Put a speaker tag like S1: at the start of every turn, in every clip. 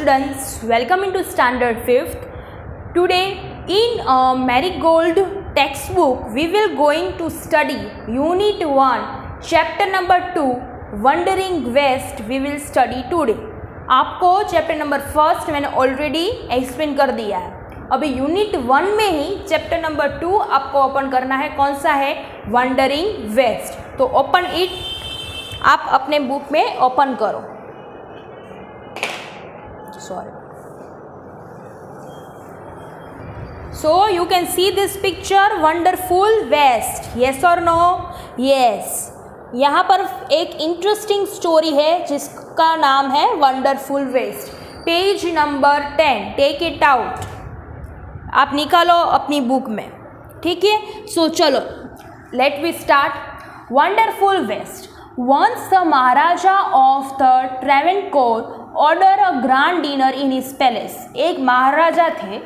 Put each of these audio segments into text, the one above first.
S1: students, welcome into standard 5th. Today in Marigold textbook we will going to study unit 1 chapter number 2 wandering west we will study today. आपको chapter number first मैंने already explain कर दिया है. अभी unit 1 में ही chapter number 2 आपको open करना है. कौन सा है? Wandering waste. तो ओपन इट, आप अपने बुक में ओपन करो. Sorry. So you can see this picture, wonderful west. Yes or no? Yes. यहाँ पर एक इंटरेस्टिंग स्टोरी है जिसका नाम है wonderful waste. Page number 10. Take it out. आप निकालो अपनी बुक में. ठीक है. सो चलो let we start. Wonderful waste. Once the Maharaja of the Travancore ordered a grand dinner in his palace. एक महाराजा थे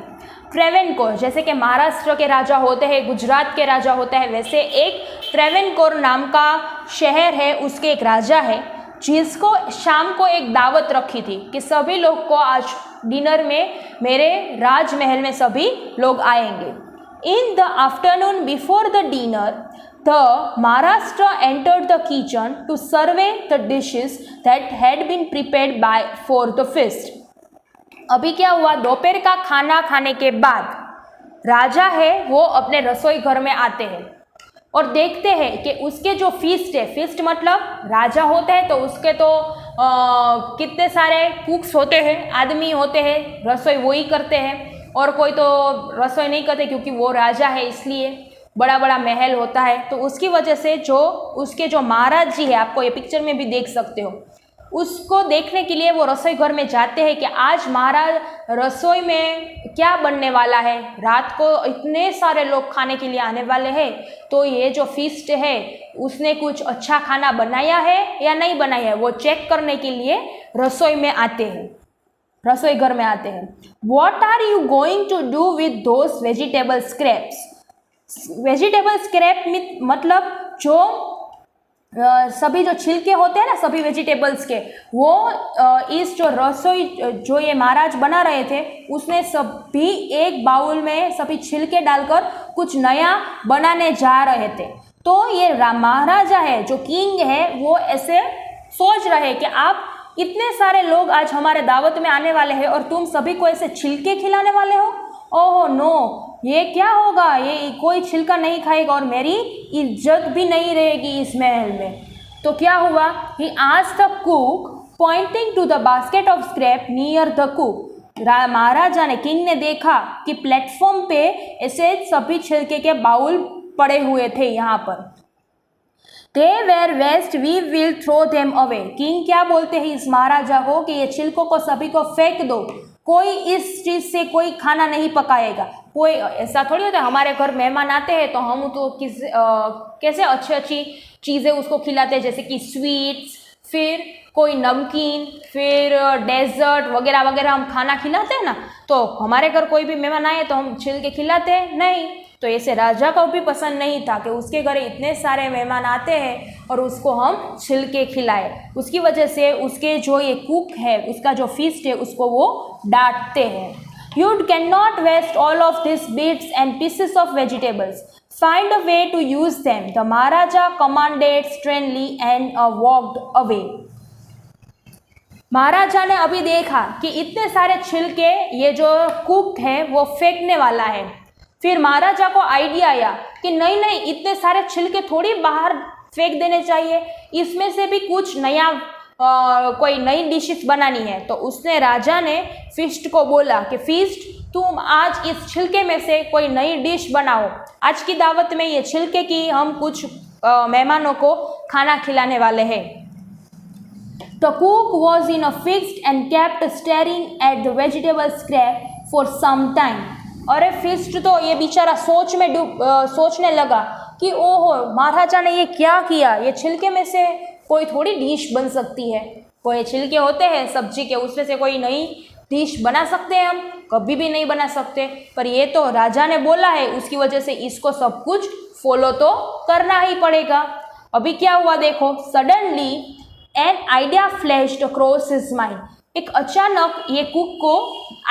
S1: ट्रेवेनकोर. जैसे कि महाराष्ट्र के राजा होते हैं, गुजरात के राजा होते हैं, वैसे एक ट्रेवेनकोर नाम का शहर है, उसके एक राजा है जिसको शाम को एक दावत रखी थी कि सभी लोग को आज डिनर में मेरे राजमहल में सभी लोग आएंगे. In the afternoon before the dinner, the Maharashtra entered the kitchen to survey the dishes that had been prepared for the feast. अभी क्या हुआ? दोपहर का खाना खाने के बाद राजा है वो अपने रसोई घर में आते हैं और देखते हैं कि उसके जो फीस्ट है, फीस्ट मतलब राजा होता है तो उसके तो कितने सारे कुक्स होते हैं, आदमी होते हैं, रसोई वही करते हैं और कोई तो रसोई नहीं करते क्योंकि वो राजा है, इसलिए बड़ा बड़ा महल होता है. तो उसकी वजह से जो उसके जो महाराज जी है, आपको ये पिक्चर में भी देख सकते हो, उसको देखने के लिए वो रसोई घर में जाते हैं कि आज महाराज रसोई में क्या बनने वाला है. रात को इतने सारे लोग खाने के लिए आने वाले हैं, तो ये जो फीस्ट है उसने कुछ अच्छा खाना बनाया है या नहीं बनाया है, वो चेक करने के लिए रसोई में आते हैं, रसोई घर में आते हैं. What are you going to do with those vegetable scraps? Vegetable scrap मतलब जो सभी जो छिलके होते हैं ना सभी वेजिटेबल्स के, वो इस जो रसोई जो ये महाराज बना रहे थे उसने सभी एक बाउल में सभी छिलके डालकर कुछ नया बनाने जा रहे थे. तो ये महाराजा है जो किंग है, वो ऐसे सोच रहे कि आप इतने सारे लोग आज हमारे दावत में आने वाले हैं और तुम सभी को ऐसे छिलके खिलाने वाले हो. ओह नो, ये क्या होगा, ये कोई छिलका नहीं खाएगा और मेरी इज्जत भी नहीं रहेगी इस महल में. तो क्या हुआ? He asked the cook pointing to the basket of scrap near the cook. Maharaja ने, किंग ने देखा कि प्लेटफॉर्म पे ऐसे सभी छिलके के बाउल पड़े हुए थे यहाँ पर. They were waste, we will throw them away. King क्या बोलते हैं इस महाराजा को कि ये छिलकों को सभी को फेंक दो, कोई इस चीज़ से कोई खाना नहीं पकाएगा. कोई ऐसा थोड़ी होता है, हमारे घर मेहमान आते हैं तो हम तो कैसे अच्छी अच्छी चीज़ें उसको खिलाते हैं, जैसे कि स्वीट्स, फिर कोई नमकीन, फिर डेजर्ट वगैरह वगैरह हम खाना खिलाते हैं ना. तो हमारे घर कोई भी मेहमान आए तो हम छिल के खिलाते हैं नहीं. तो ऐसे राजा को भी पसंद नहीं था कि उसके घर इतने सारे मेहमान आते हैं और उसको हम छिल के खिलाए. उसकी वजह से उसके जो ये कुक है, उसका जो फीस्ट है, उसको वो डांटते हैं. You cannot waste all of these bits and pieces of vegetables. Find a way to use them. The Maharaja commanded sternly and walked away. महाराजा ने अभी देखा कि इतने सारे छिलके ये जो कुक है वो फेंकने वाला है. फिर महाराजा को आइडिया आया कि नहीं नहीं, इतने सारे छिलके थोड़ी बाहर फेंक देने चाहिए, इसमें से भी कुछ नया कोई नई डिशेस बनानी है. तो उसने, राजा ने फिस्ट को बोला कि फिस्ट, तुम आज इस छिलके में से कोई नई डिश बनाओ. आज की दावत में ये छिलके की हम कुछ मेहमानों को खाना खिलाने वाले हैं. The cook was in a fix and kept staring at the vegetable scrap for some time. अरे फिस्ट तो ये बेचारा सोचने लगा कि ओहो, महाराजा ने ये क्या किया, ये छिलके में से कोई थोड़ी डिश बन सकती है. कोई छिलके होते हैं सब्जी के, उसमें से कोई नई डिश बना सकते हैं हम? कभी भी नहीं बना सकते. पर ये तो राजा ने बोला है, उसकी वजह से इसको सब कुछ फॉलो तो करना ही पड़ेगा. अभी क्या हुआ देखो. Suddenly an idea flashed across his mind. एक अचानक ये कुक को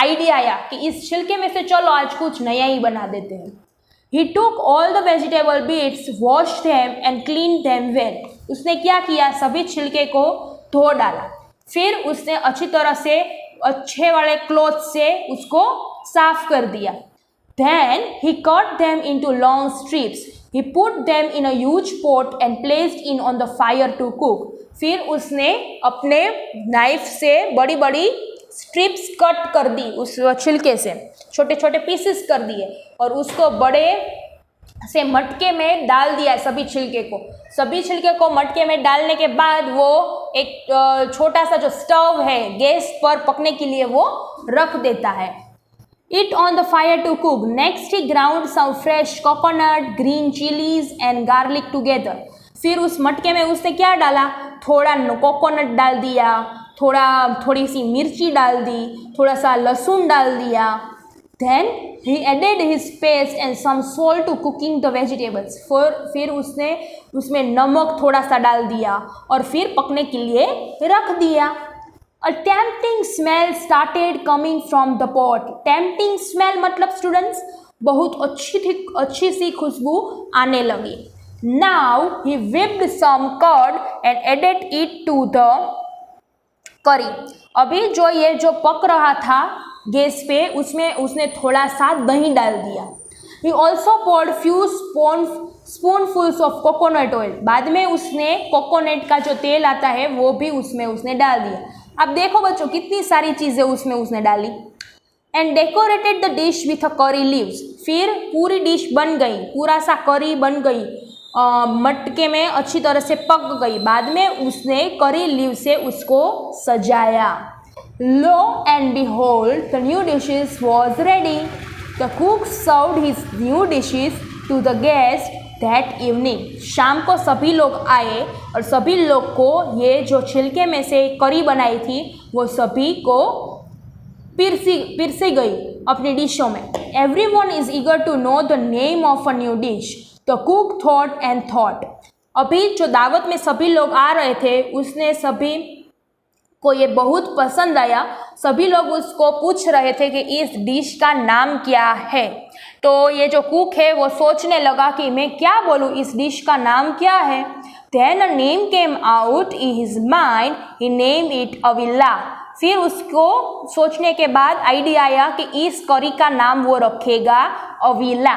S1: आइडिया आया कि इस छिलके में से चलो आज कुछ नया ही बना देते हैं। He took all the vegetable bits, washed them and cleaned them well. उसने क्या किया, सभी छिलके को धो डाला, फिर उसने अच्छी तरह से अच्छे वाले क्लॉथ से उसको साफ कर दिया। Then he cut them into long strips. He put them in a huge pot and placed it on the fire to cook. फिर उसने अपने नाइफ से बड़ी बड़ी स्ट्रिप्स कट कर दी, उस छिलके से छोटे छोटे पीसेस कर दिए और उसको बड़े से मटके में डाल दिया। सभी छिलके को मटके में डालने के बाद वो एक छोटा सा जो स्टव है गैस पर पकने के लिए वो रख देता है। It on the fire to cook. Next he ground some fresh coconut, green chilies and garlic together. फिर उस मटके में उसने क्या डाला, थोड़ा कोकोनट डाल दिया, थोड़ी सी मिर्ची डाल दी, थोड़ा सा लहसुन डाल दिया। Then he added his paste and some salt to cooking the vegetables. फिर उसने उसमें नमक थोड़ा सा डाल दिया और फिर पकने के लिए रख दिया। A tempting smell started coming from the pot. Tempting smell मतलब स्टूडेंट्स बहुत अच्छी सी खुशबू आने लगी। Now he whipped some curd and added it to the curry. अभी जो पक रहा था गैस पे उसमें उसने थोड़ा सा दही डाल दिया। He also poured few spoonfuls of coconut oil. बाद में उसने कोकोनट का जो तेल आता है वो भी उसमें उसने डाल दिया। अब देखो बच्चों कितनी सारी चीज़ें उसमें उसने डाली। And decorated the dish with a curry leaves. फिर पूरी डिश बन गई, पूरा सा करी बन गई, मटके में अच्छी तरह से पक गई। बाद में उसने करी लीव से उसको सजाया। लो and behold, the new dishes was ready. The cook served his new dishes to the guests that evening. शाम को सभी लोग आए और सभी लोग को ये जो छिलके में से करी बनाई थी वो सभी को पिरसी गई अपनी डिशों में। Everyone is eager to know the name of a new dish. The cook thought and thought. अभी जो दावत में सभी लोग आ रहे थे उसने सभी को ये बहुत पसंद आया। सभी लोग उसको पूछ रहे थे कि इस डिश का नाम क्या है। तो ये जो कुक है वो सोचने लगा कि मैं क्या बोलूँ, इस डिश का नाम क्या है। Then a name came out in his mind. He named it अविला। फिर उसको सोचने के बाद आइडिया आया कि इस करी का नाम वो रखेगा अविला।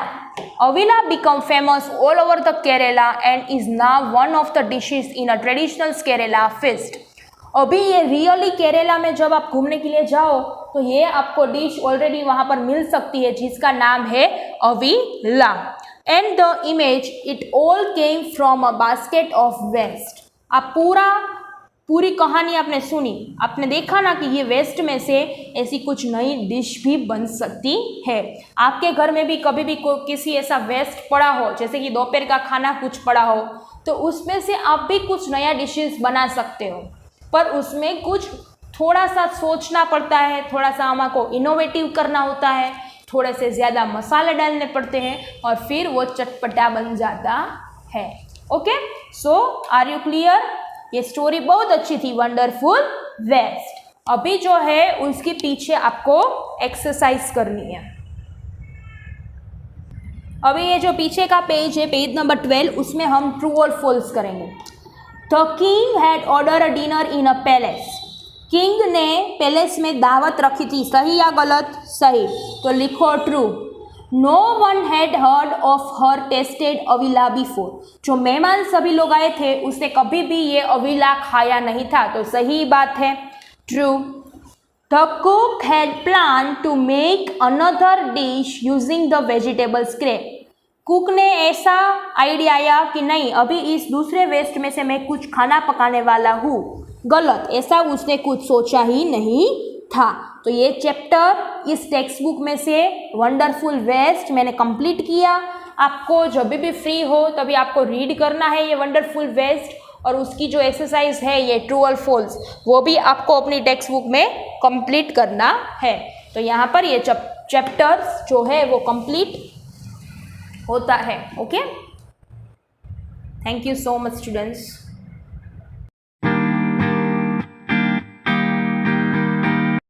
S1: अविला became famous all over the Kerala and is now one of the dishes in a traditional Kerala feast. अभी ये रियली केरला में जब आप घूमने के लिए जाओ तो ये आपको डिश ऑलरेडी वहाँ पर मिल सकती है जिसका नाम है avial. And the image it all came from a basket of waste. आप पूरी कहानी आपने सुनी, आपने देखा ना कि ये वेस्ट में से ऐसी कुछ नई डिश भी बन सकती है। आपके घर में भी कभी भी किसी ऐसा वेस्ट पड़ा हो, जैसे कि दोपहर का खाना कुछ पड़ा हो, तो उसमें से आप भी कुछ नया डिशेस बना सकते हो, पर उसमें कुछ थोड़ा सा सोचना पड़ता है, थोड़ा सा हमको इनोवेटिव करना होता है, थोड़े से ज़्यादा मसाले डालने पड़ते हैं और फिर वो चटपटा बन जाता है। Okay, so are you clear? ये स्टोरी बहुत अच्छी थी, वंडरफुल वेस्ट। अभी जो है उसके पीछे आपको एक्सरसाइज करनी है। अभी ये जो पीछे का पेज है, पेज नंबर 12, उसमें हम ट्रू और फॉल्स करेंगे। The king had order a dinner in a palace. King ने पैलेस में दावत रखी थी, सही या गलत? सही, तो लिखो true. No one had heard of or tasted avial before. जो मेहमान सभी लोग आए थे उसने कभी भी ये अविला खाया नहीं था, तो सही बात है, true. The cook had plan to make another dish using the vegetable scrap. Cook ने ऐसा आइडिया आया कि नहीं, अभी इस दूसरे वेस्ट में से मैं कुछ खाना पकाने वाला हूँ। गलत, ऐसा उसने कुछ सोचा ही नहीं था। तो ये चैप्टर इस टेक्स्ट बुक में से वंडरफुल वेस्ट मैंने कंप्लीट किया। आपको जब भी फ्री हो तभी आपको रीड करना है ये वंडरफुल वेस्ट, और उसकी जो एक्सरसाइज है ये ट्रू और फॉल्स, वो भी आपको अपनी टेक्स्ट बुक में कंप्लीट करना है। तो यहाँ पर ये चैप्टर्स जो है वो कंप्लीट होता है। Okay, thank you so much students.